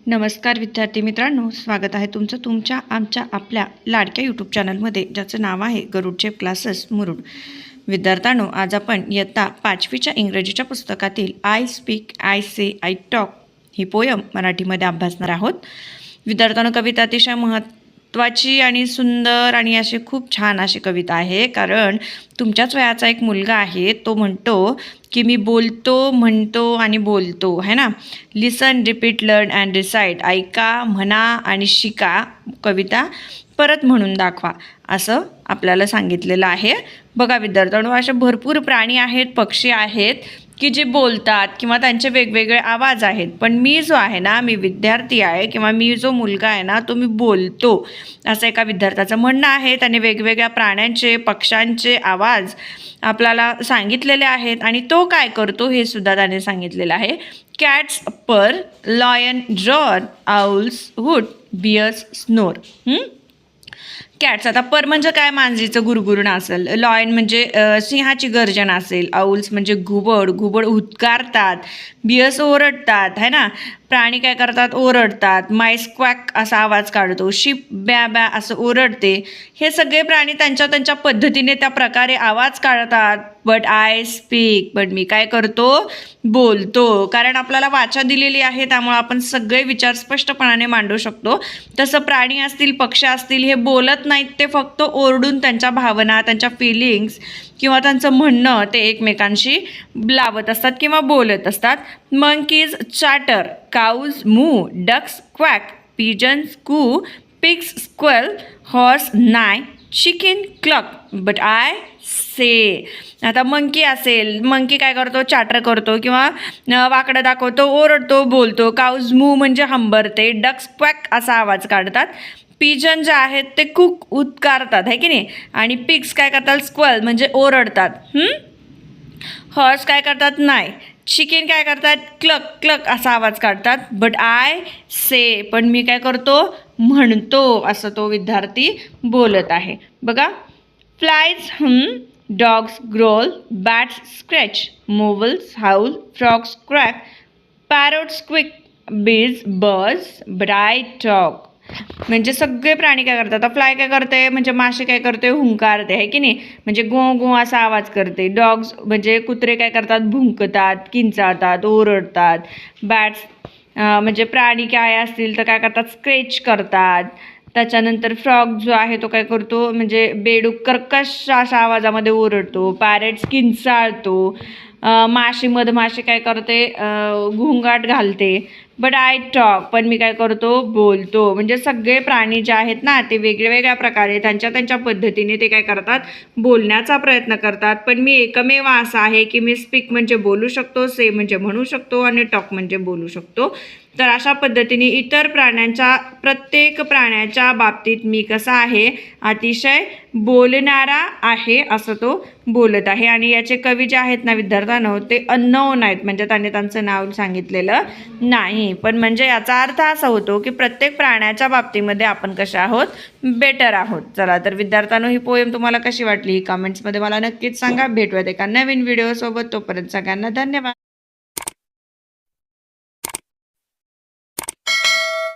नमस्कार विद्यार्थी मित्रांनो, स्वागत आहे तुमचं तुमच्या आमच्या आपल्या लाडक्या यूट्यूब चॅनलमध्ये, ज्याचं नाव आहे गरुड क्लासेस मुरुड. विद्यार्थ्यांनो, आज आपण इयत्ता 5वीच्या इंग्रजीच्या पुस्तकातील I speak, I say, I talk he poem मराठीमध्ये अभ्यासणार आहोत. विद्यार्थ्यांनो, कविता अतिशय महत्त्वाची आणि सुंदर आणि अशी खूप छान अशी कविता आहे. कारण तुमच्याच वयाचा एक मुलगा आहे, तो म्हणतो की मी बोलतो, म्हणतो आणि बोलतो, है ना. लिसन, रिपीट, लर्न अँड रिसाइट. ऐका, म्हणा आणि शिका, कविता परत म्हणून दाखवा, असं आपल्याला सांगितलेलं आहे. बघा विद्यार्थ्यांनो, असे भरपूर प्राणी आहेत, पक्षी आहेत की जे बोलतात किंवा त्यांचे वेगवेगळे आवाज आहेत. पण मी जो आहे ना, मी विद्यार्थी आहे किंवा मी जो मुलगा आहे ना, तो मी बोलतो, असं एका विद्यार्थ्याचं म्हणणं आहे. त्याने वेगवेगळ्या प्राण्यांचे, पक्ष्यांचे आवाज आपल्याला सांगितलेले आहेत आणि तो काय करतो हे सुद्धा त्याने सांगितलेलं आहे. Cats purr, lion roar, owls hoot, bears snore. Cats, आता पर म्हणजे काय, मांजरीचं गुरगुरणं असेल. लॉयन म्हणजे सिंहाची गर्जन असेल. आउल्स म्हणजे घुबड, घुबड हुत्कारतात. बियर्स ओरडतात, है ना. प्राणी काय करतात, ओरडतात. माईस क्वॅक असा आवाज काढतो. शिप ब्या ब्या असं ओरडते. हे सगळे प्राणी त्यांच्या त्यांच्या पद्धतीने त्या प्रकारे आवाज काढतात. बट आय स्पीक, बट मी काय करतो, बोलतो. कारण आपल्याला वाचा दिलेली आहे, त्यामुळे आपण सगळे विचार स्पष्टपणाने मांडू शकतो. तसं प्राणी असतील, पक्षी असतील, हे बोलत नाहीत, ते फक्त ओरडून त्यांच्या भावना, त्यांच्या फिलिंग्स किंवा त्यांचं म्हणणं ते एकमेकांशी लावत असतात किंवा बोलत असतात. मंकीज चाटर, काऊज मू, डक्स क्वॅक, पिजन्स कू, पिग्स स्क्वेल, हॉर्स नाय, चिकन क्लक, बट आय से. आता मंकी असेल, मंकी काय करतो, चाटर करतो किंवा वाकडं दाखवतो, ओरडतो, बोलतो. काऊज मू म्हणजे हंबरते. डक्स क्वॅक असा आवाज काढतात. पिजन जे आहेत ते कुक उत्कारतात, आहे की नाही. आणि पिग्स काय करतात, स्क्वेल म्हणजे ओरडतात. हॉर्स काय करतात, नाही. चिकन काय करतात, क्लक क्लक असा आवाज काढतात. बट आय से, पण मी काय करतो, म्हणतो, असं तो विद्यार्थी बोलत आहे. बघा, flies dogs growl, bats scratch, wolves howl, frogs croak, parrots squeak, bees birds, but I talk. म्हणजे सगळे प्राणी काय करतात. आता फ्लाय काय करते, म्हणजे मासे काय करते, हुंकारते, आहे की नाही. म्हणजे गो गो असा आवाज करते. डॉग्स म्हणजे कुत्रे काय करतात, भुंकतात, किंचाळतात, ओरडतात. बॅट्स म्हणजे प्राणी काय असतील तर काय करतात, स्क्रेच करतात. त्याच्यानंतर फ्रॉग जो आहे तो काय करतो, म्हणजे बेडूक कर्कश अशा आवाजामध्ये ओरडतो. पॅरेट्स किंचाळतो. माशी, मधमाशी काय करते, घोंगाट घालते. बट आय टॉक, पण मी काय करतो, बोलतो. म्हणजे सगळे प्राणी जे आहेत ना, ते वेगळ्या प्रकारे त्यांच्या त्यांच्या पद्धतीने ते काय करतात, बोलण्याचा प्रयत्न करतात. पण मी एकमेव असा आहे की मी स्पीक म्हणजे बोलू शकतो, से म्हणजे म्हणू शकतो आणि टॉक म्हणजे बोलू शकतो. तर अशा पद्धतीने इतर प्राण्यांच्या, प्रत्येक प्राण्याच्या बाबतीत मी कसा आहे, अतिशय बोलणारा आहे, असं तो बोलत आहे. आणि याचे कवी जे आहेत ना विद्यार्थ्यांनो, ते अननोन आहेत, म्हणजे त्याने त्यांचं नाव सांगितलेलं नाही. पण म्हणजे याचा अर्थ असा होतो की प्रत्येक प्राण्याच्या बाबतीमध्ये आपण कसे आहोत, बेटर आहोत. चला तर विद्यार्थ्यांनो, ही पोएम तुम्हाला कशी वाटली, कमेंट्समध्ये मला नक्कीच सांगा. भेटूयात एका नवीन व्हिडिओसोबत. तोपर्यंत सगळ्यांना धन्यवाद.